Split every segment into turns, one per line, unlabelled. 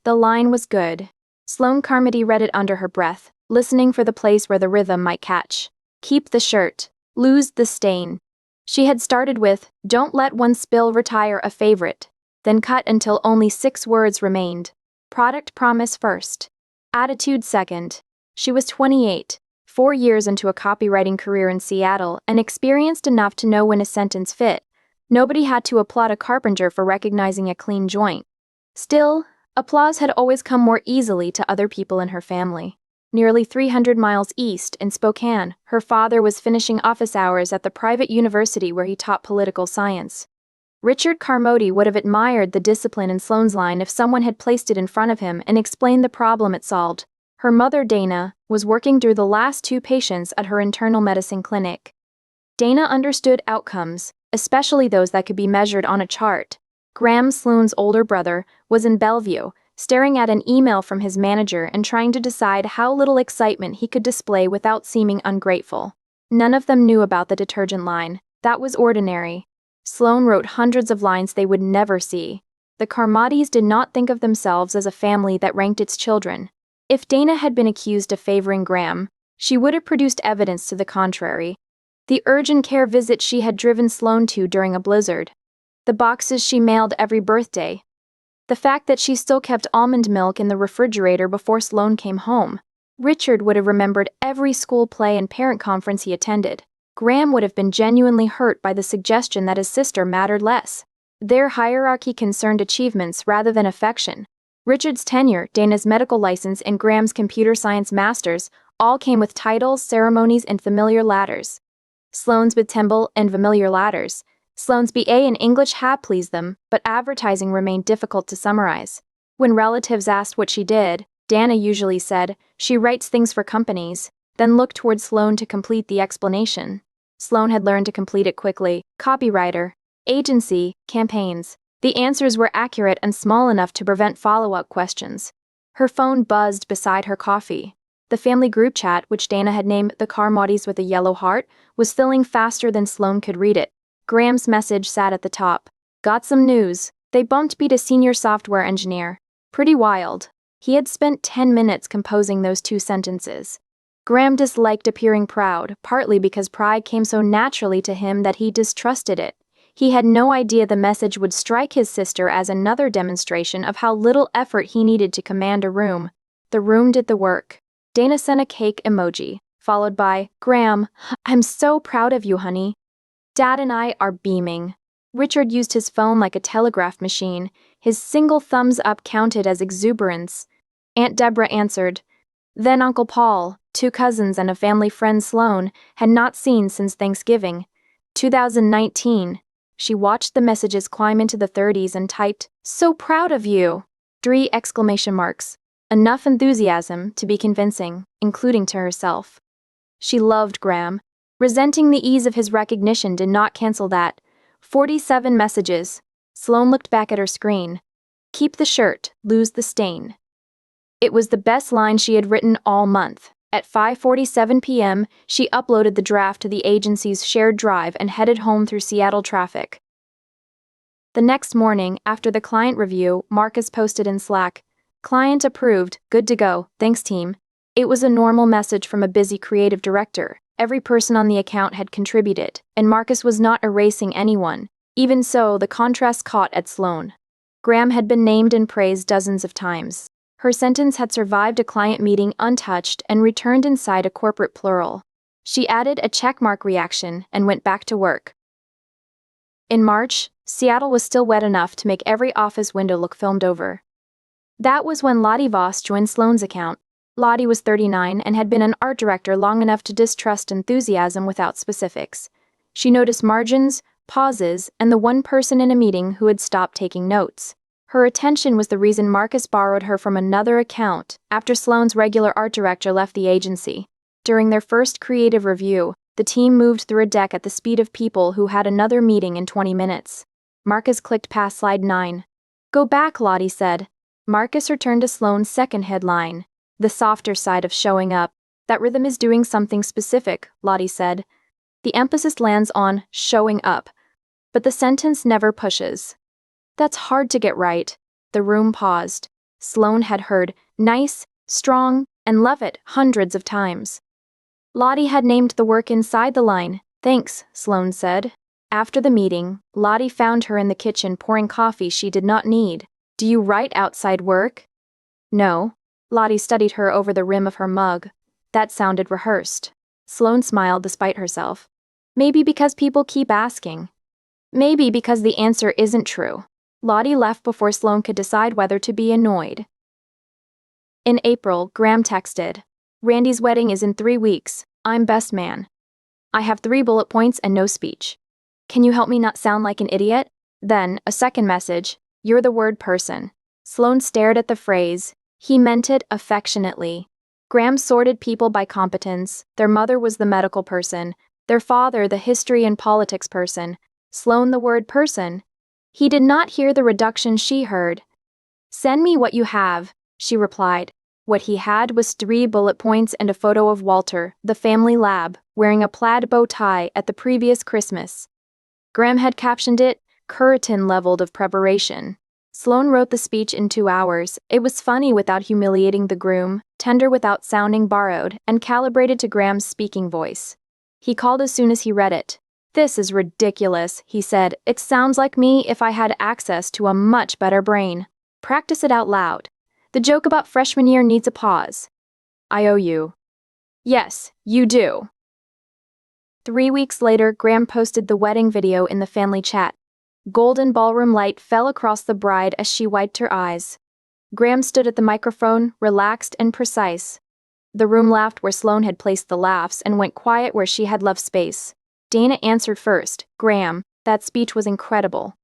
The line was good. Sloane Carmody read it under her breath, listening for the place where the rhythm might catch. Keep the shirt. Lose the stain. She had started with, don't let one spill retire a favorite, then cut until only 6 words remained. Product promise first. Attitude second. She was 28, 4 years into a copywriting career in Seattle, and experienced enough to know when a sentence fit. Nobody had to applaud a carpenter for recognizing a clean joint. Still, applause had always come more easily to other people in her family. Nearly 300 miles east, in Spokane, her father was finishing office hours at the private university where he taught political science. Richard Carmody would have admired the discipline in Sloane's line if someone had placed it in front of him and explained the problem it solved. Her mother, Dana, was working through the last 2 patients at her internal medicine clinic. Dana understood outcomes, especially those that could be measured on a chart. Graham, Sloane's older brother, was in Bellevue, staring at an email from his manager and trying to decide how little excitement he could display without seeming ungrateful. None of them knew about the detergent line. That was ordinary. Sloane wrote hundreds of lines they would never see. The Carmodys did not think of themselves as a family that ranked its children. If Dana had been accused of favoring Graham, she would have produced evidence to the contrary. The urgent care visit she had driven Sloane to during a blizzard. The boxes she mailed every birthday. The fact that she still kept almond milk in the refrigerator before Sloane came home. Richard would have remembered every school play and parent conference he attended. Graham would have been genuinely hurt by the suggestion that his sister mattered less. Their hierarchy concerned achievements rather than affection. Richard's tenure, Dana's medical license, and Graham's computer science master's all came with titles, ceremonies, and familiar ladders. Sloane's with Temple and familiar ladders. Sloane's BA in English had pleased them, but advertising remained difficult to summarize. When relatives asked what she did, Dana usually said, she writes things for companies, then looked toward Sloane to complete the explanation. Sloane had learned to complete it quickly. Copywriter, agency, campaigns. The answers were accurate and small enough to prevent follow-up questions. Her phone buzzed beside her coffee. The family group chat, which Dana had named the Carmodys with a yellow heart, was filling faster than Sloane could read it. Graham's message sat at the top. Got some news. They bumped me to senior software engineer. Pretty wild. He had spent 10 minutes composing those 2 sentences. Graham disliked appearing proud, partly because pride came so naturally to him that he distrusted it. He had no idea the message would strike his sister as another demonstration of how little effort he needed to command a room. The room did the work. Dana sent a cake emoji, followed by, Graham, I'm so proud of you, honey. Dad and I are beaming. Richard used his phone like a telegraph machine. His single thumbs up counted as exuberance. Aunt Deborah answered. Then Uncle Paul, 2 cousins and a family friend Sloane, had not seen since Thanksgiving. 2019. She watched the messages climb into the 30s and typed, so proud of you! 3 exclamation marks. Enough enthusiasm to be convincing, including to herself. She loved Graham. Resenting the ease of his recognition did not cancel that. 47 messages. Sloane looked back at her screen. Keep the shirt, lose the stain. It was the best line she had written all month. At 5:47 p.m., she uploaded the draft to the agency's shared drive and headed home through Seattle traffic. The next morning, after the client review, Marcus posted in Slack, Client approved, good to go, thanks team. It was a normal message from a busy creative director. Every person on the account had contributed, and Marcus was not erasing anyone. Even so, the contrast caught at Sloane. Graham had been named and praised dozens of times. Her sentence had survived a client meeting untouched and returned inside a corporate plural. She added a checkmark reaction and went back to work. In March, Seattle was still wet enough to make every office window look filmed over. That was when Lottie Voss joined Sloane's account. Lottie was 39 and had been an art director long enough to distrust enthusiasm without specifics. She noticed margins, pauses, and the one person in a meeting who had stopped taking notes. Her attention was the reason Marcus borrowed her from another account after Sloane's regular art director left the agency. During their first creative review, the team moved through a deck at the speed of people who had another meeting in 20 minutes. Marcus clicked past slide 9. Go back, Lottie said. Marcus returned to Sloane's second headline. The softer side of showing up. That rhythm is doing something specific, Lottie said. The emphasis lands on showing up, but the sentence never pushes. That's hard to get right. The room paused. Sloane had heard nice, strong, and love it hundreds of times. Lottie had named the work inside the line. Thanks, Sloane said. After the meeting, Lottie found her in the kitchen pouring coffee she did not need. Do you write outside work? No. Lottie studied her over the rim of her mug. That sounded rehearsed. Sloane smiled despite herself. Maybe because people keep asking. Maybe because the answer isn't true. Lottie left before Sloane could decide whether to be annoyed. In April, Graham texted, Randy's wedding is in 3 weeks. I'm best man. I have 3 bullet points and no speech. Can you help me not sound like an idiot? Then, a second message, you're the word person. Sloane stared at the phrase. He meant it affectionately. Graham sorted people by competence. Their mother was the medical person, their father the history and politics person, Sloane the word person. He did not hear the reduction she heard. Send me what you have, she replied. What he had was 3 bullet points and a photo of Walter, the family lab, wearing a plaid bow tie at the previous Christmas. Graham had captioned it, curtain leveled of preparation. Sloane wrote the speech in 2 hours. It was funny without humiliating the groom, tender without sounding borrowed, and calibrated to Graham's speaking voice. He called as soon as he read it. This is ridiculous, he said. It sounds like me if I had access to a much better brain. Practice it out loud. The joke about freshman year needs a pause. I owe you. Yes, you do. 3 weeks later, Graham posted the wedding video in the family chat. Golden ballroom light fell across the bride as she wiped her eyes. Graham stood at the microphone, relaxed and precise. The room laughed where Sloane had placed the laughs and went quiet where she had left space. Dana answered first. Graham, that speech was incredible.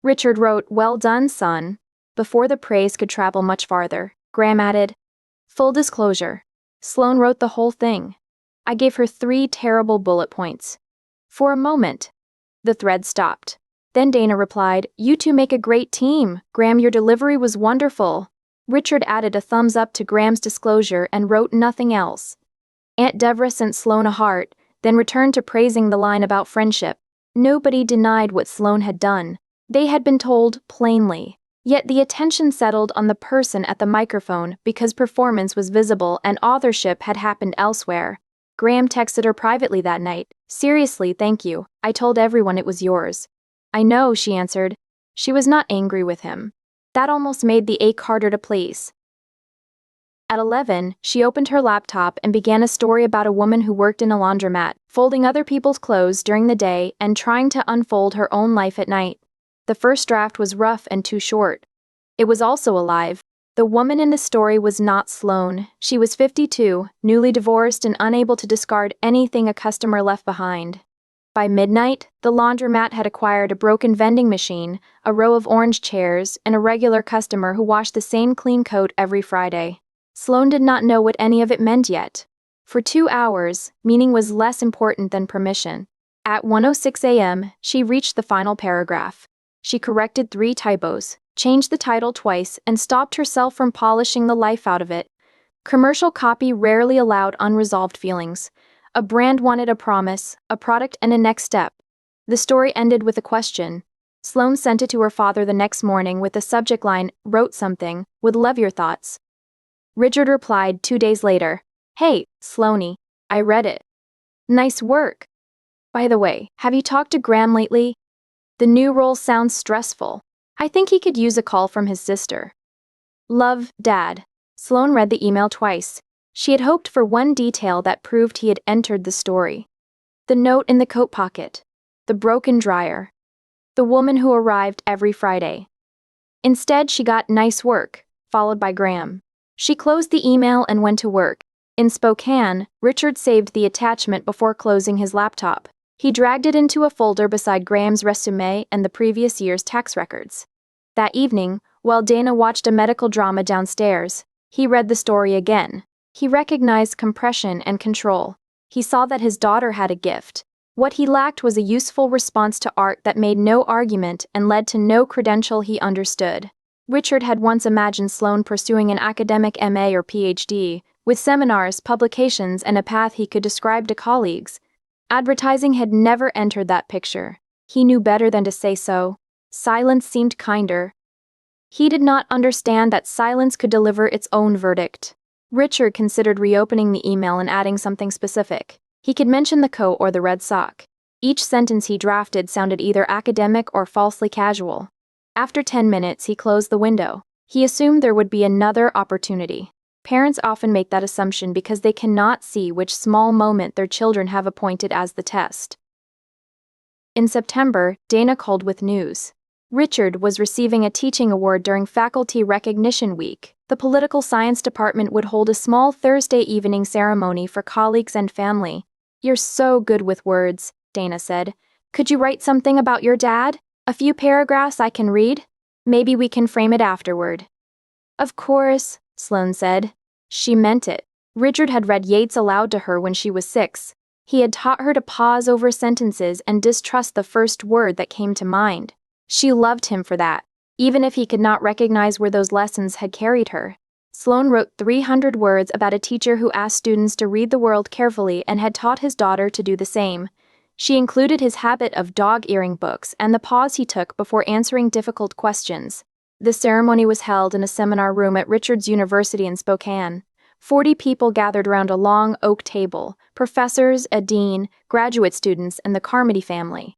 Richard wrote, well done, son. Before the praise could travel much farther, Graham added, full disclosure. Sloane wrote the whole thing. I gave her 3 terrible bullet points. For a moment, the thread stopped. Then Dana replied, you two make a great team. Graham, your delivery was wonderful. Richard added a thumbs up to Graham's disclosure and wrote nothing else. Aunt Deborah sent Sloane a heart, then returned to praising the line about friendship. Nobody denied what Sloane had done. They had been told plainly. Yet the attention settled on the person at the microphone because performance was visible and authorship had happened elsewhere. Graham texted her privately that night. Seriously, thank you. I told everyone it was yours. I know, she answered. She was not angry with him. That almost made the ache harder to please. At 11, she opened her laptop and began a story about a woman who worked in a laundromat, folding other people's clothes during the day and trying to unfold her own life at night. The first draft was rough and too short. It was also alive. The woman in the story was not Sloane. She was 52, newly divorced and unable to discard anything a customer left behind. By midnight, the laundromat had acquired a broken vending machine, a row of orange chairs, and a regular customer who washed the same clean coat every Friday. Sloane did not know what any of it meant yet. For 2 hours, meaning was less important than permission. At 1:06 a.m., she reached the final paragraph. She corrected 3 typos, changed the title twice, and stopped herself from polishing the life out of it. Commercial copy rarely allowed unresolved feelings. A brand wanted a promise, a product, and a next step. The story ended with a question. Sloane sent it to her father the next morning with the subject line, wrote something, would love your thoughts. Richard replied 2 days later, hey, Sloaney, I read it. Nice work. By the way, have you talked to Graham lately? The new role sounds stressful. I think he could use a call from his sister. Love, Dad. Sloane read the email twice. She had hoped for one detail that proved he had entered the story. The note in the coat pocket. The broken dryer. The woman who arrived every Friday. Instead, she got nice work, followed by Graham. She closed the email and went to work. In Spokane, Richard saved the attachment before closing his laptop. He dragged it into a folder beside Graham's resume and the previous year's tax records. That evening, while Dana watched a medical drama downstairs, he read the story again. He recognized compression and control. He saw that his daughter had a gift. What he lacked was a useful response to art that made no argument and led to no credential he understood. Richard had once imagined Sloane pursuing an academic MA or PhD, with seminars, publications, and a path he could describe to colleagues. Advertising had never entered that picture. He knew better than to say so. Silence seemed kinder. He did not understand that silence could deliver its own verdict. Richard considered reopening the email and adding something specific. He could mention the coat or the red sock. Each sentence he drafted sounded either academic or falsely casual. After 10 minutes, he closed the window. He assumed there would be another opportunity. Parents often make that assumption because they cannot see which small moment their children have appointed as the test. In September, Dana called with news. Richard was receiving a teaching award during Faculty Recognition Week. The political science department would hold a small Thursday evening ceremony for colleagues and family. "You're so good with words," Dana said. "Could you write something about your dad? A few paragraphs I can read? Maybe we can frame it afterward." "Of course," Sloane said. She meant it. Richard had read Yeats aloud to her when she was 6. He had taught her to pause over sentences and distrust the first word that came to mind. She loved him for that, even if he could not recognize where those lessons had carried her. Sloane wrote 300 words about a teacher who asked students to read the world carefully and had taught his daughter to do the same. She included his habit of dog-earing books and the pause he took before answering difficult questions. The ceremony was held in a seminar room at Richard's University in Spokane. 40 people gathered around a long oak table: professors, a dean, graduate students, and the Carmody family.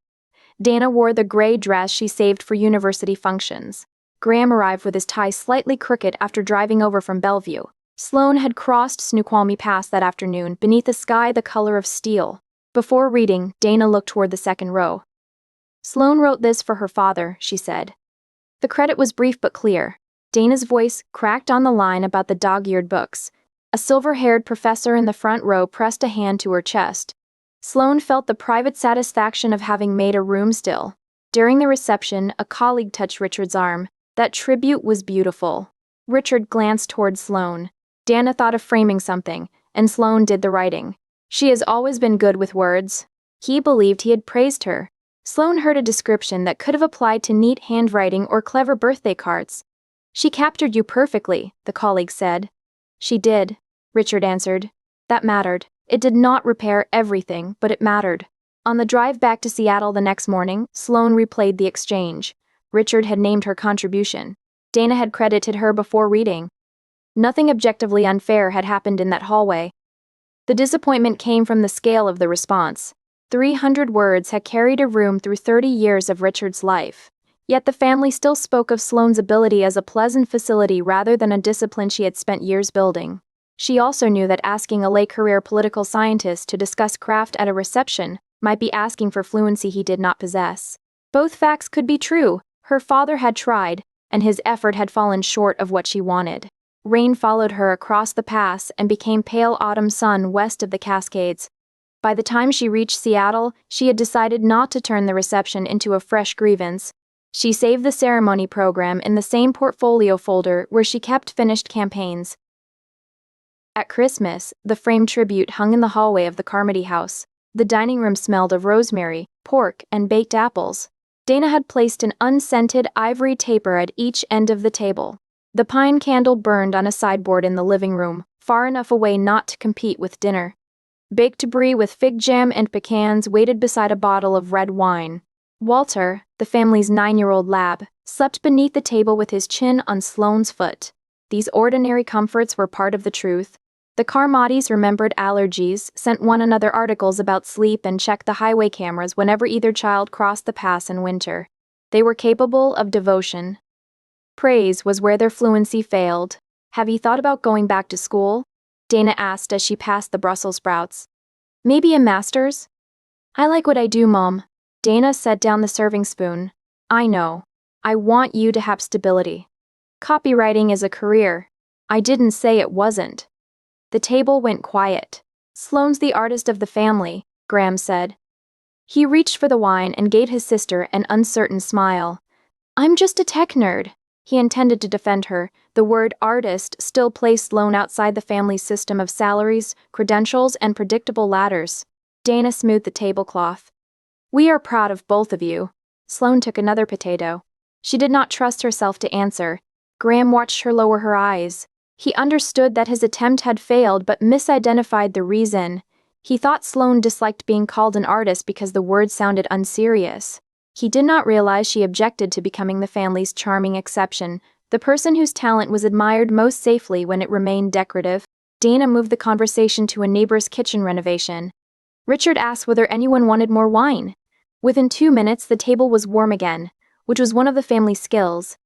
Dana wore the gray dress she saved for university functions. Graham arrived with his tie slightly crooked after driving over from Bellevue. Sloane had crossed Snoqualmie Pass that afternoon beneath a sky the color of steel. Before reading, Dana looked toward the second row. "Sloane wrote this for her father," she said. The credit was brief but clear. Dana's voice cracked on the line about the dog-eared books. A silver-haired professor in the front row pressed a hand to her chest. Sloane felt the private satisfaction of having made a room still. During the reception, a colleague touched Richard's arm. That tribute was beautiful. Richard glanced toward Sloane. Dana thought of framing something, and Sloane did the writing. She has always been good with words. He believed he had praised her. Sloane heard a description that could have applied to neat handwriting or clever birthday cards. "She captured you perfectly," the colleague said. "She did," Richard answered. That mattered. It did not repair everything, but it mattered. On the drive back to Seattle the next morning, Sloane replayed the exchange. Richard had named her contribution. Dana had credited her before reading. Nothing objectively unfair had happened in that hallway. The disappointment came from the scale of the response. 300 words had carried a room through 30 years of Richard's life. Yet the family still spoke of Sloane's ability as a pleasant facility rather than a discipline she had spent years building. She also knew that asking a late-career political scientist to discuss craft at a reception might be asking for fluency he did not possess. Both facts could be true. Her father had tried, and his effort had fallen short of what she wanted. Rain followed her across the pass and became pale autumn sun west of the Cascades. By the time she reached Seattle, she had decided not to turn the reception into a fresh grievance. She saved the ceremony program in the same portfolio folder where she kept finished campaigns. At Christmas, the framed tribute hung in the hallway of the Carmody house. The dining room smelled of rosemary, pork, and baked apples. Dana had placed an unscented ivory taper at each end of the table. The pine candle burned on a sideboard in the living room, far enough away not to compete with dinner. Baked brie with fig jam and pecans waited beside a bottle of red wine. Walter, the family's 9-year-old lab, slept beneath the table with his chin on Sloane's foot. These ordinary comforts were part of the truth. The Carmodys remembered allergies, sent one another articles about sleep, and checked the highway cameras whenever either child crossed the pass in winter. They were capable of devotion. Praise was where their fluency failed. "Have you thought about going back to school?" Dana asked as she passed the Brussels sprouts. "Maybe a master's?" "I like what I do, Mom." Dana set down the serving spoon. "I know. I want you to have stability. Copywriting is a career. I didn't say it wasn't." The table went quiet. "Sloane's the artist of the family," Graham said. He reached for the wine and gave his sister an uncertain smile. "I'm just a tech nerd." He intended to defend her. The word artist still placed Sloane outside the family's system of salaries, credentials, and predictable ladders. Dana smoothed the tablecloth. "We are proud of both of you." Sloane took another potato. She did not trust herself to answer. Graham watched her lower her eyes. He understood that his attempt had failed but misidentified the reason. He thought Sloane disliked being called an artist because the word sounded unserious. He did not realize she objected to becoming the family's charming exception, The person whose talent was admired most safely when it remained decorative. Dana moved the conversation to a neighbor's kitchen renovation. Richard asked whether anyone wanted more wine. Within 2 minutes, the table was warm again, which was one of the family's skills.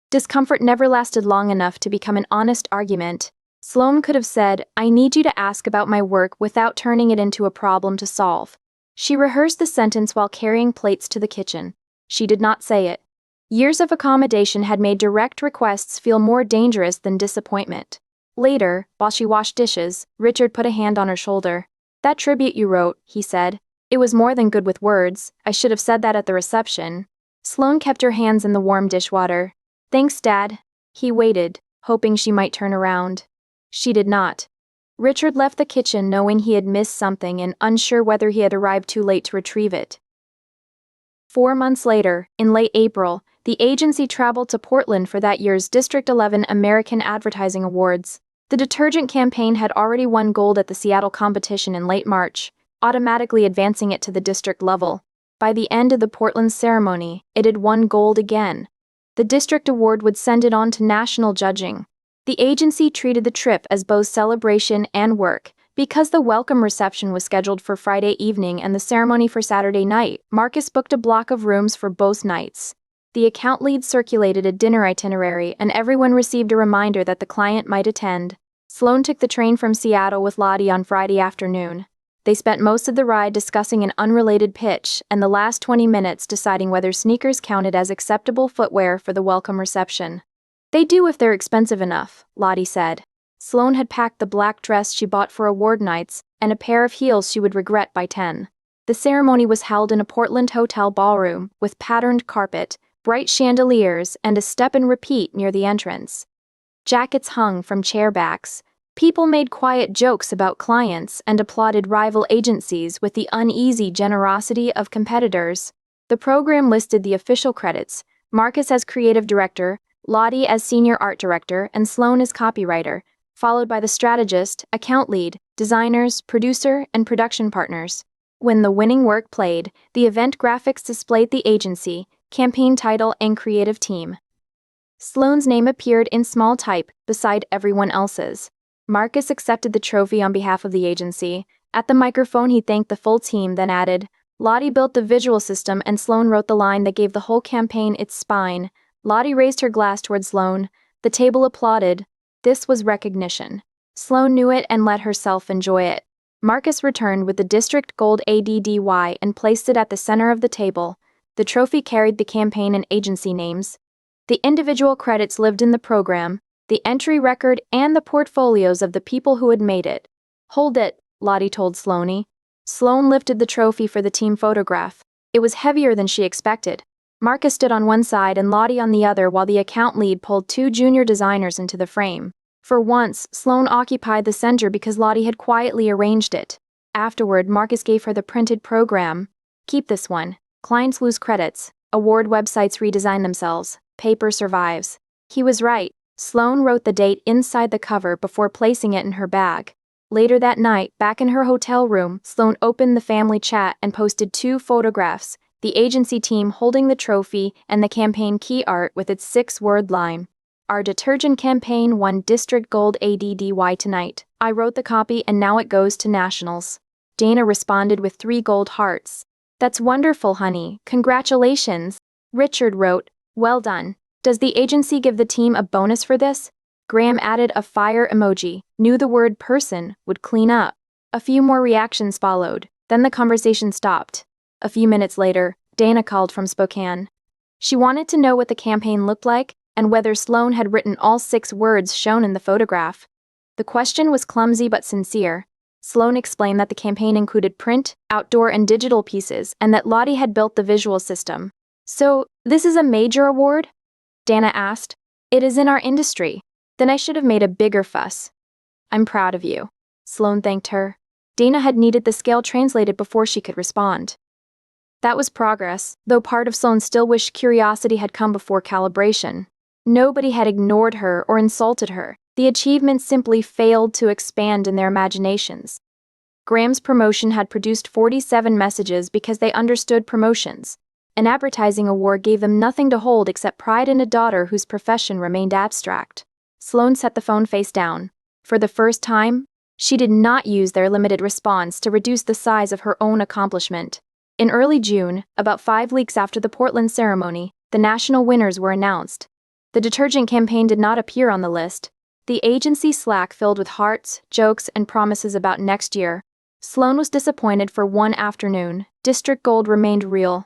Discomfort never lasted long enough to become an honest argument. Sloane could have said, "I need you to ask about my work," without turning it into a problem to solve. She rehearsed the sentence while carrying plates to the kitchen. She did not say it. Years of accommodation had made direct requests feel more dangerous than disappointment. Later, while she washed dishes, Richard put a hand on her shoulder. "That tribute you wrote," he said. "It was more than good with words. I should have said that at the reception." Sloane kept her hands in the warm dishwater. "Thanks, Dad." He waited, hoping she might turn around. She did not. Richard left the kitchen knowing he had missed something and unsure whether he had arrived too late to retrieve it. 4 months later, in late April, the agency traveled to Portland for that year's District 11 American Advertising Awards. The detergent campaign had already won gold at the Seattle competition in late March, automatically advancing it to the district level. By the end of the Portland ceremony, it had won gold again. The district award would send it on to national judging. The agency treated the trip as both celebration and work. Because the welcome reception was scheduled for Friday evening and the ceremony for Saturday night, Marcus booked a block of rooms for both nights. The account lead circulated a dinner itinerary, and everyone received a reminder that the client might attend. Sloane took the train from Seattle with Lottie on Friday afternoon. They spent most of the ride discussing an unrelated pitch, and the last 20 minutes deciding whether sneakers counted as acceptable footwear for the welcome reception. "They do if they're expensive enough," Lottie said. Sloane had packed the black dress she bought for award nights, and a pair of heels she would regret by 10. The ceremony was held in a Portland hotel ballroom, with patterned carpet, bright chandeliers, and a step-and-repeat near the entrance. Jackets hung from chair backs. People made quiet jokes about clients and applauded rival agencies with the uneasy generosity of competitors. The program listed the official credits: Marcus as creative director, Lottie as senior art director, and Sloane as copywriter, followed by the strategist, account lead, designers, producer, and production partners. When the winning work played, the event graphics displayed the agency, campaign title, and creative team. Sloane's name appeared in small type beside everyone else's. Marcus accepted the trophy on behalf of the agency. At the microphone, he thanked the full team, then added, "Lottie built the visual system and Sloane wrote the line that gave the whole campaign its spine." Lottie raised her glass toward Sloane. The table applauded. This was recognition. Sloane knew it and let herself enjoy it. Marcus returned with the District Gold ADDY and placed it at the center of the table. The trophy carried the campaign and agency names. The individual credits lived in the program, the entry record, and the portfolios of the people who had made it. "Hold it," Lottie told Sloane. Sloane lifted the trophy for the team photograph. It was heavier than she expected. Marcus stood on one side and Lottie on the other while the account lead pulled 2 junior designers into the frame. For once, Sloane occupied the center because Lottie had quietly arranged it. Afterward, Marcus gave her the printed program. "Keep this one. Clients lose credits. Award websites redesign themselves. Paper survives." He was right. Sloane wrote the date inside the cover before placing it in her bag. Later that night, back in her hotel room, Sloane opened the family chat and posted 2 photographs, the agency team holding the trophy and the campaign key art with its 6-word line. "Our detergent campaign won District Gold ADDY tonight. I wrote the copy and now it goes to nationals." Dana responded with 3 gold hearts. "That's wonderful, honey. Congratulations." Richard wrote, "Well done. Does the agency give the team a bonus for this?" Graham added a fire emoji, knew the word person would clean up. A few more reactions followed, then the conversation stopped. A few minutes later, Dana called from Spokane. She wanted to know what the campaign looked like and whether Sloane had written all 6 words shown in the photograph. The question was clumsy but sincere. Sloane explained that the campaign included print, outdoor, and digital pieces, and that Lottie had built the visual system. "So, this is a major award?" Dana asked. "It is in our industry." "Then I should have made a bigger fuss." "I'm proud of you." Sloane thanked her. Dana had needed the scale translated before she could respond. That was progress, though part of Sloane still wished curiosity had come before calibration. Nobody had ignored her or insulted her. The achievement simply failed to expand in their imaginations. Graham's promotion had produced 47 messages because they understood promotions. An advertising award gave them nothing to hold except pride in a daughter whose profession remained abstract. Sloane set the phone face down. For the first time, she did not use their limited response to reduce the size of her own accomplishment. In early June, about 5 weeks after the Portland ceremony, the national winners were announced. The detergent campaign did not appear on the list. The agency Slack filled with hearts, jokes, and promises about next year. Sloane was disappointed for one afternoon. District Gold remained real.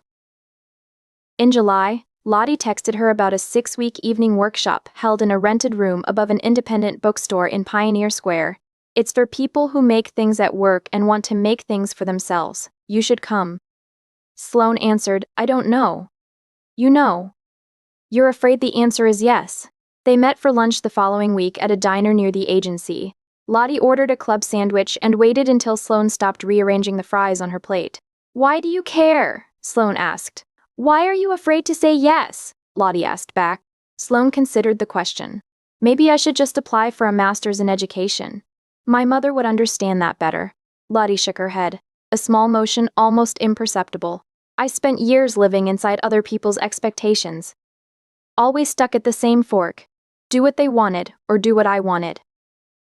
In July, Lottie texted her about a 6-week evening workshop held in a rented room above an independent bookstore in Pioneer Square. It's for people who make things at work and want to make things for themselves. You should come. Sloane answered, I don't know. You know. You're afraid the answer is yes. They met for lunch the following week at a diner near the agency. Lottie ordered a club sandwich and waited until Sloane stopped rearranging the fries on her plate. Why do you care? Sloane asked. Why are you afraid to say yes? Lottie asked back. Sloane considered the question. Maybe I should just apply for a master's in education. My mother would understand that better. Lottie shook her head, a small motion almost imperceptible. I spent years living inside other people's expectations. Always stuck at the same fork. Do what they wanted, or do what I wanted.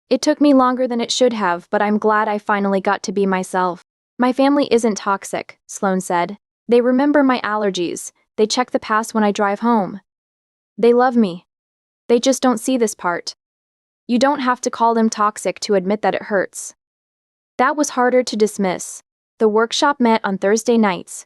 It took me longer than it should have, but I'm glad I finally got to be myself. My family isn't toxic, Sloane said. They remember my allergies. They check the pass when I drive home. They love me. They just don't see this part. You don't have to call them toxic to admit that it hurts. That was harder to dismiss. The workshop met on Thursday nights.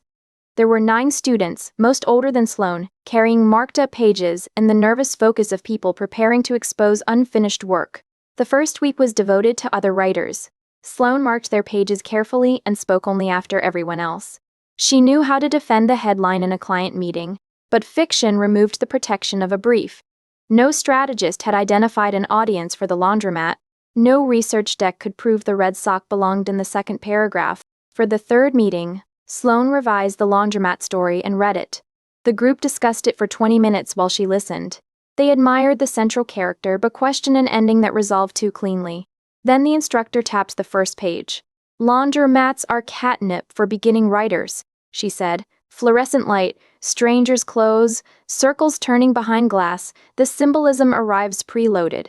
There were 9 students, most older than Sloane, carrying marked-up pages and the nervous focus of people preparing to expose unfinished work. The first week was devoted to other writers. Sloane marked their pages carefully and spoke only after everyone else. She knew how to defend the headline in a client meeting, but fiction removed the protection of a brief. No strategist had identified an audience for the laundromat. No research deck could prove the red sock belonged in the second paragraph. For the third meeting, Sloane revised the laundromat story and read it. The group discussed it for 20 minutes while she listened. They admired the central character but questioned an ending that resolved too cleanly. Then the instructor tapped the first page. Laundromats are catnip for beginning writers, she said. Fluorescent light, strangers' clothes, circles turning behind glass, the symbolism arrives preloaded.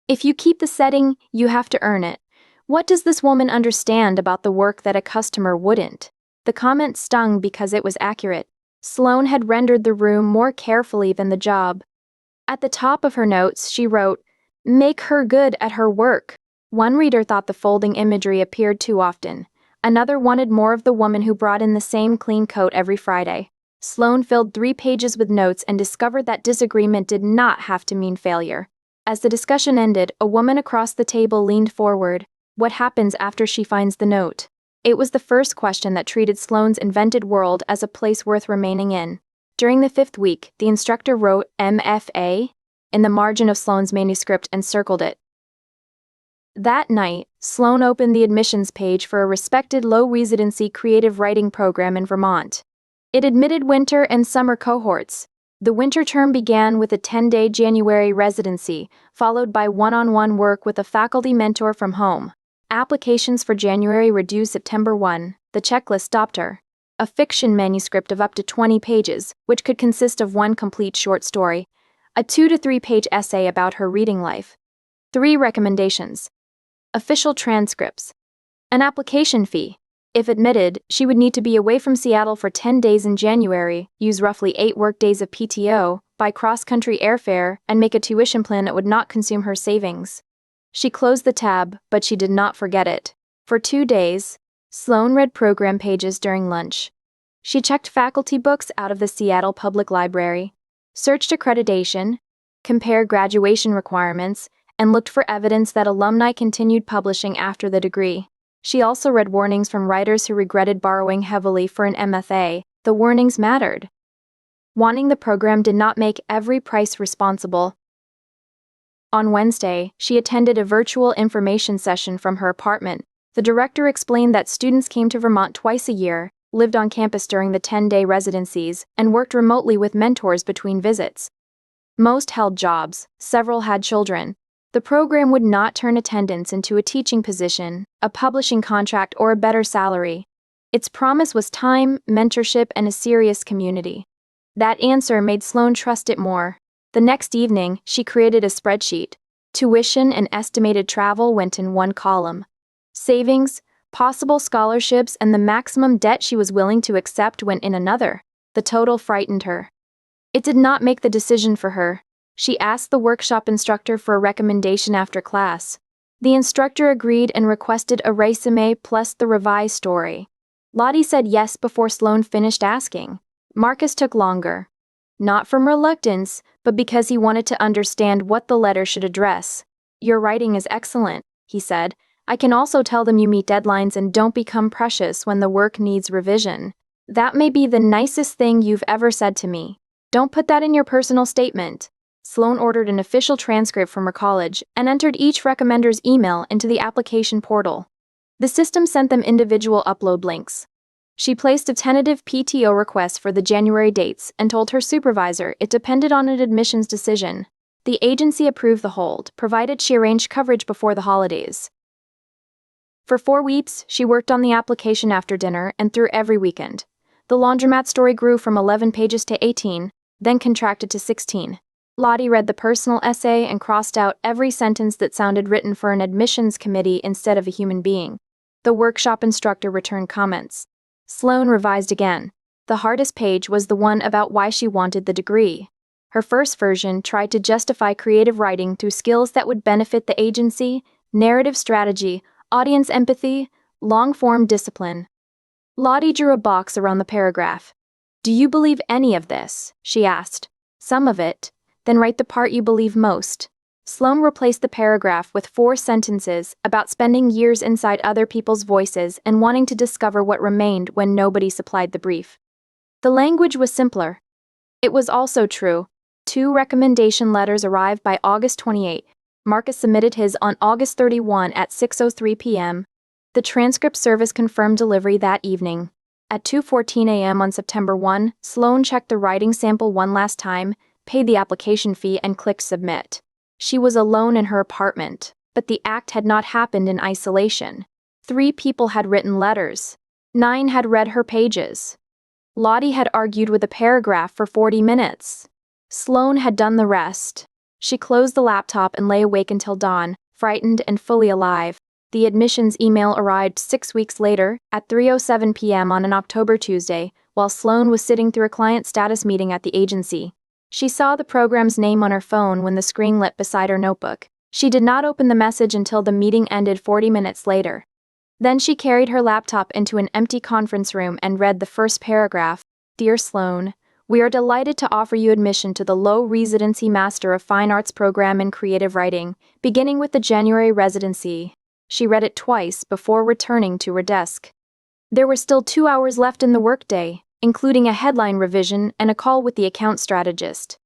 If you keep the setting, you have to earn it. What does this woman understand about the work that a customer wouldn't? The comment stung because it was accurate. Sloane had rendered the room more carefully than the job. At the top of her notes, she wrote, "Make her good at her work." One reader thought the folding imagery appeared too often. Another wanted more of the woman who brought in the same clean coat every Friday. Sloane filled 3 pages with notes and discovered that disagreement did not have to mean failure. As the discussion ended, a woman across the table leaned forward. What happens after she finds the note? It was the first question that treated Sloane's invented world as a place worth remaining in. During the 5th week, the instructor wrote MFA in the margin of Sloane's manuscript and circled it. That night, Sloane opened the admissions page for a respected low-residency creative writing program in Vermont. It admitted winter and summer cohorts. The winter term began with a 10-day January residency, followed by one-on-one work with a faculty mentor from home. Applications for January were due September 1. The checklist stopped her. A fiction manuscript of up to 20 pages, which could consist of 1 complete short story, a 2 to 3 page essay about her reading life. 3 recommendations. Official transcripts. An application fee. If admitted, she would need to be away from Seattle for 10 days in January, use roughly 8 workdays of PTO, buy cross-country airfare, and make a tuition plan that would not consume her savings. She closed the tab, but she did not forget it. For 2 days, Sloane read program pages during lunch. She checked faculty books out of the Seattle Public Library, searched accreditation, compared graduation requirements, and looked for evidence that alumni continued publishing after the degree. She also read warnings from writers who regretted borrowing heavily for an MFA. The warnings mattered. Wanting the program did not make every price responsible. On Wednesday, she attended a virtual information session from her apartment. The director explained that students came to Vermont twice a year, lived on campus during the 10-day residencies, and worked remotely with mentors between visits. Most held jobs, several had children. The program would not turn attendance into a teaching position, a publishing contract, or a better salary. Its promise was time, mentorship, and a serious community. That answer made Sloane trust it more. The next evening, she created a spreadsheet. Tuition and estimated travel went in one column. Savings, possible scholarships, and the maximum debt she was willing to accept went in another. The total frightened her. It did not make the decision for her. She asked the workshop instructor for a recommendation after class. The instructor agreed and requested a resume plus the revised story. Lottie said yes before Sloane finished asking. Marcus took longer. Not from reluctance, but because he wanted to understand what the letter should address. "Your writing is excellent," he said. "I can also tell them you meet deadlines and don't become precious when the work needs revision. That may be the nicest thing you've ever said to me. Don't put that in your personal statement." Sloane ordered an official transcript from her college and entered each recommender's email into the application portal. The system sent them individual upload links. She placed a tentative PTO request for the January dates and told her supervisor it depended on an admissions decision. The agency approved the hold, provided she arranged coverage before the holidays. For 4 weeks, she worked on the application after dinner and through every weekend. The laundromat story grew from 11 pages to 18, then contracted to 16. Lottie read the personal essay and crossed out every sentence that sounded written for an admissions committee instead of a human being. The workshop instructor returned comments. Sloane revised again. The hardest page was the one about why she wanted the degree. Her first version tried to justify creative writing through skills that would benefit the agency, narrative strategy, audience empathy, long-form discipline. Lottie drew a box around the paragraph. "Do you believe any of this?" she asked. "Some of it. Then write the part you believe most." Sloane replaced the paragraph with 4 sentences about spending years inside other people's voices and wanting to discover what remained when nobody supplied the brief. The language was simpler. It was also true. 2 recommendation letters arrived by August 28. Marcus submitted his on August 31 at 6:03 p.m. The transcript service confirmed delivery that evening. At 2:14 a.m. on September 1, Sloane checked the writing sample one last time, paid the application fee, and clicked submit. She was alone in her apartment, but the act had not happened in isolation. 3 people had written letters. 9 had read her pages. Lottie had argued with a paragraph for 40 minutes. Sloane had done the rest. She closed the laptop and lay awake until dawn, frightened and fully alive. The admissions email arrived 6 weeks later, at 3:07 p.m. on an October Tuesday, while Sloane was sitting through a client status meeting at the agency. She saw the program's name on her phone when the screen lit beside her notebook. She did not open the message until the meeting ended 40 minutes later. Then she carried her laptop into an empty conference room and read the first paragraph. "Dear Sloane, we are delighted to offer you admission to the Low Residency Master of Fine Arts program in Creative Writing, beginning with the January residency." She read it twice before returning to her desk. There were still 2 hours left in the workday, including a headline revision and a call with the account strategist.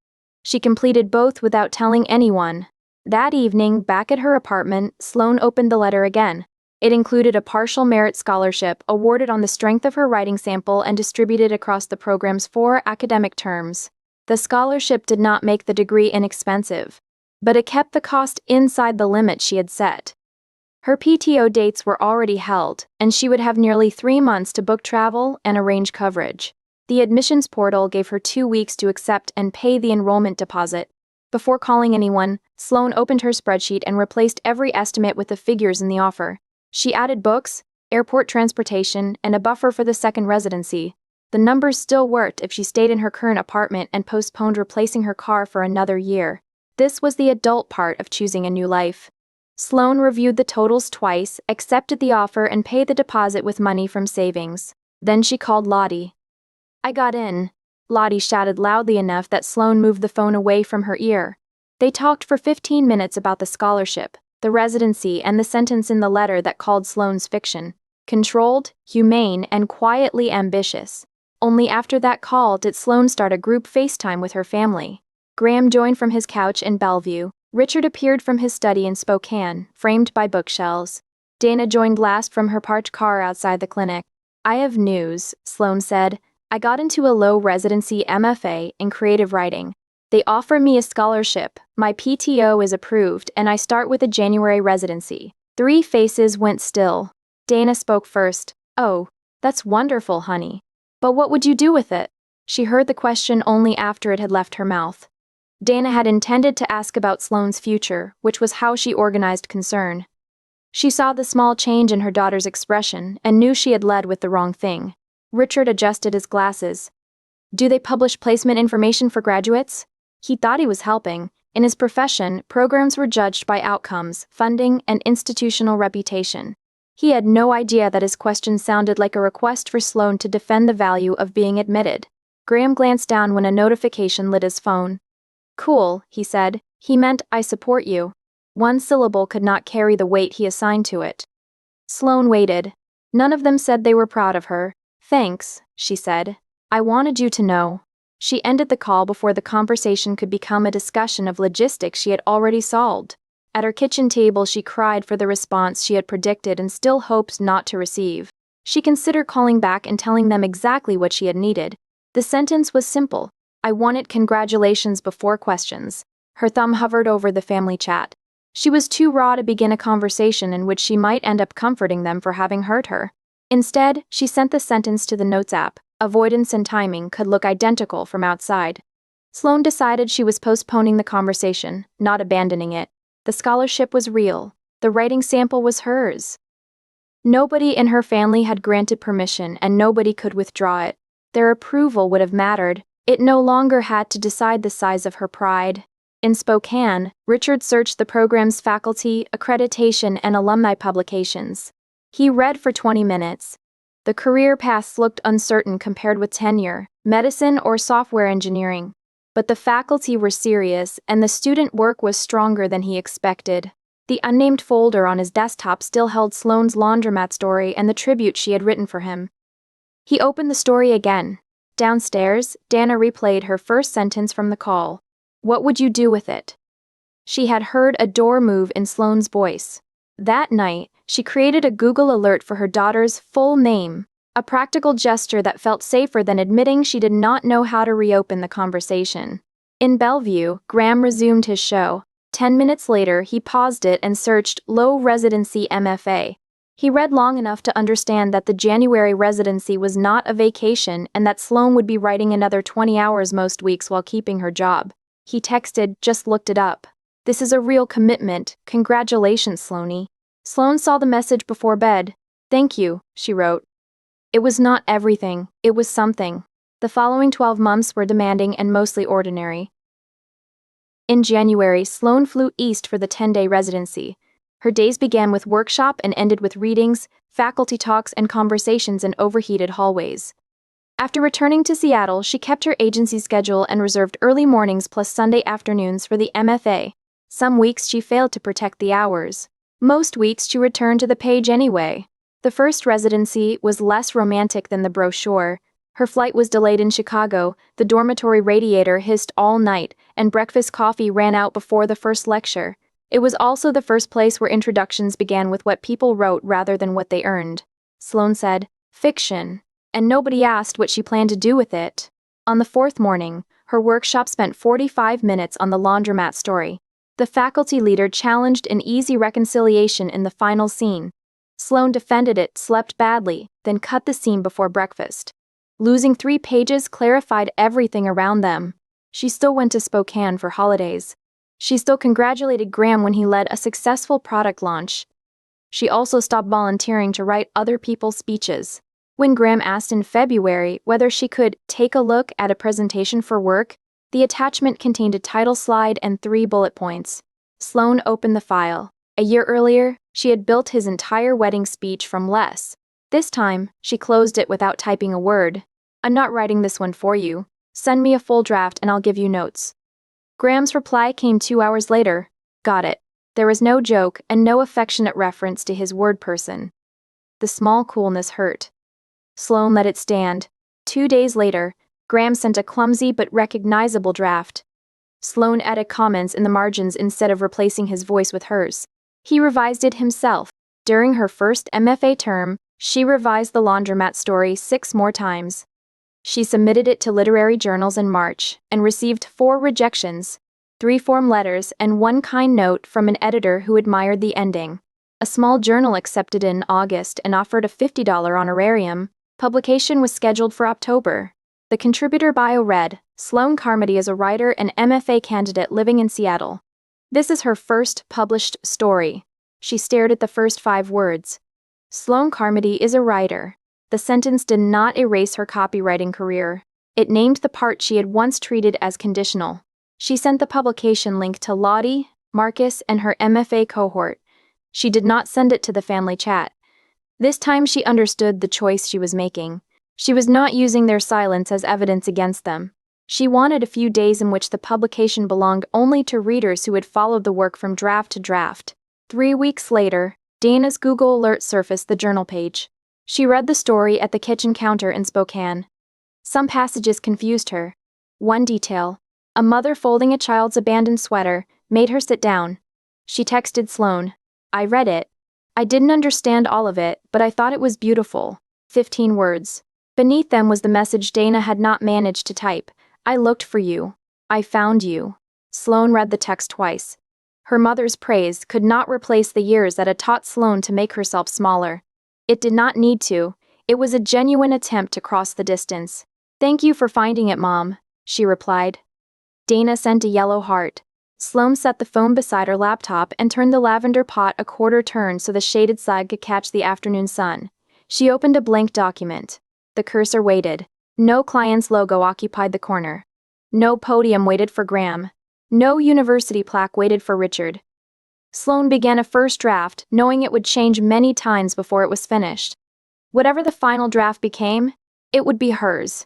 She completed both without telling anyone. That evening, back at her apartment, Sloane opened the letter again. It included a partial merit scholarship awarded on the strength of her writing sample and distributed across the program's 4 academic terms. The scholarship did not make the degree inexpensive, but it kept the cost inside the limit she had set. Her PTO dates were already held, and she would have nearly 3 months to book travel and arrange coverage. The admissions portal gave her 2 weeks to accept and pay the enrollment deposit. Before calling anyone, Sloane opened her spreadsheet and replaced every estimate with the figures in the offer. She added books, airport transportation, and a buffer for the second residency. The numbers still worked if she stayed in her current apartment and postponed replacing her car for another year. This was the adult part of choosing a new life. Sloane reviewed the totals twice, accepted the offer, and paid the deposit with money from savings. Then she called Lottie. "I got in," Lottie shouted loudly enough that Sloane moved the phone away from her ear. They talked for 15 minutes about the scholarship, the residency, and the sentence in the letter that called Sloane's fiction controlled, humane, and quietly ambitious. Only after that call did Sloane start a group FaceTime with her family. Graham joined from his couch in Bellevue. Richard appeared from his study in Spokane, framed by bookshelves. Dana joined last from her parked car outside the clinic. "I have news," Sloane said. "I got into a low residency MFA in creative writing. They offer me a scholarship, my PTO is approved, and I start with a January residency." 3 faces went still. Dana spoke first. "Oh, That's wonderful, honey. But what would you do with it? She heard the question only after it had left her mouth. Dana had intended to ask about Sloane's future, which was how she organized concern. She saw the small change in her daughter's expression and knew she had led with the wrong thing. Richard adjusted his glasses. Do they publish placement information for graduates? He thought he was helping. In his profession, programs were judged by outcomes, funding, and institutional reputation. He had no idea that his question sounded like a request for Sloane to defend the value of being admitted. Graham glanced down when a notification lit his phone. Cool, he said. He meant, I support you. One syllable could not carry the weight he assigned to it. Sloane waited. None of them said they were proud of her. Thanks, she said. I wanted you to know. She ended the call before the conversation could become a discussion of logistics she had already solved. At her kitchen table, she cried for the response she had predicted and still hoped not to receive. She considered calling back and telling them exactly what she had needed. The sentence was simple. I wanted congratulations before questions. Her thumb hovered over the family chat. She was too raw to begin a conversation in which she might end up comforting them for having hurt her. Instead, she sent the sentence to the Notes app. Avoidance and timing could look identical from outside. Sloane decided she was postponing the conversation, not abandoning it. The scholarship was real. The writing sample was hers. Nobody in her family had granted permission, and nobody could withdraw it. Their approval would have mattered. It no longer had to decide the size of her pride. In Spokane, Richard searched the program's faculty, accreditation, and alumni publications. He read for 20 minutes. The career paths looked uncertain compared with tenure, medicine, or software engineering. But the faculty were serious, and the student work was stronger than he expected. The unnamed folder on his desktop still held Sloane's laundromat story and the tribute she had written for him. He opened the story again. Downstairs, Dana replayed her first sentence from the call. What would you do with it? She had heard a door move in Sloane's voice. That night, she created a Google alert for her daughter's full name, a practical gesture that felt safer than admitting she did not know how to reopen the conversation. In Bellevue, Graham resumed his show. 10 minutes later, he paused it and searched Low Residency MFA. He read long enough to understand that the January residency was not a vacation and that Sloane would be writing another 20 hours most weeks while keeping her job. He texted, just looked it up. This is a real commitment. Congratulations, Sloane. Sloane saw the message before bed. Thank you, she wrote. It was not everything, it was something. The following 12 months were demanding and mostly ordinary. In January, Sloane flew east for the 10-day residency. Her days began with workshop and ended with readings, faculty talks, and conversations in overheated hallways. After returning to Seattle, she kept her agency schedule and reserved early mornings plus Sunday afternoons for the MFA. Some weeks she failed to protect the hours. Most weeks she returned to the page anyway. The first residency was less romantic than the brochure. Her flight was delayed in Chicago, the dormitory radiator hissed all night, and breakfast coffee ran out before the first lecture. It was also the first place where introductions began with what people wrote rather than what they earned. Sloane said, fiction, and nobody asked what she planned to do with it. On the fourth morning, her workshop spent 45 minutes on the laundromat story. The faculty leader challenged an easy reconciliation in the final scene. Sloane defended it, slept badly, then cut the scene before breakfast. Losing 3 pages clarified everything around them. She still went to Spokane for holidays. She still congratulated Graham when he led a successful product launch. She also stopped volunteering to write other people's speeches. When Graham asked in February whether she could take a look at a presentation for work, the attachment contained a title slide and 3 bullet points. Sloane opened the file. A year earlier, she had built his entire wedding speech from less. This time, she closed it without typing a word. I'm not writing this one for you. Send me a full draft and I'll give you notes. Graham's reply came 2 hours later. Got it. There was no joke and no affectionate reference to his word person. The small coolness hurt. Sloane let it stand. 2 days later, Graham sent a clumsy but recognizable draft. Sloane added comments in the margins instead of replacing his voice with hers. He revised it himself. During her first MFA term, she revised the laundromat story 6 more times. She submitted it to literary journals in March and received 4 rejections, 3 form letters, and 1 kind note from an editor who admired the ending. A small journal accepted it in August and offered a $50 honorarium. Publication was scheduled for October. The contributor bio read, Sloane Carmody is a writer and MFA candidate living in Seattle. This is her first published story. She stared at the first 5 words. Sloane Carmody is a writer. The sentence did not erase her copywriting career. It named the part she had once treated as conditional. She sent the publication link to Lottie, Marcus, and her MFA cohort. She did not send it to the family chat. This time she understood the choice she was making. She was not using their silence as evidence against them. She wanted a few days in which the publication belonged only to readers who had followed the work from draft to draft. 3 weeks later, Dana's Google alert surfaced the journal page. She read the story at the kitchen counter in Spokane. Some passages confused her. One detail, a mother folding a child's abandoned sweater, made her sit down. She texted Sloane. I read it. I didn't understand all of it, but I thought it was beautiful. 15 words. Beneath them was the message Dana had not managed to type. I looked for you. I found you. Sloane read the text twice. Her mother's praise could not replace the years that had taught Sloane to make herself smaller. It did not need to. It was a genuine attempt to cross the distance. Thank you for finding it, Mom, she replied. Dana sent a yellow heart. Sloane set the phone beside her laptop and turned the lavender pot a quarter turn so the shaded side could catch the afternoon sun. She opened a blank document. The cursor waited. No client's logo occupied the corner. No podium waited for Graham. No university plaque waited for Richard. Sloane began a first draft, knowing it would change many times before it was finished. Whatever the final draft became, it would be hers.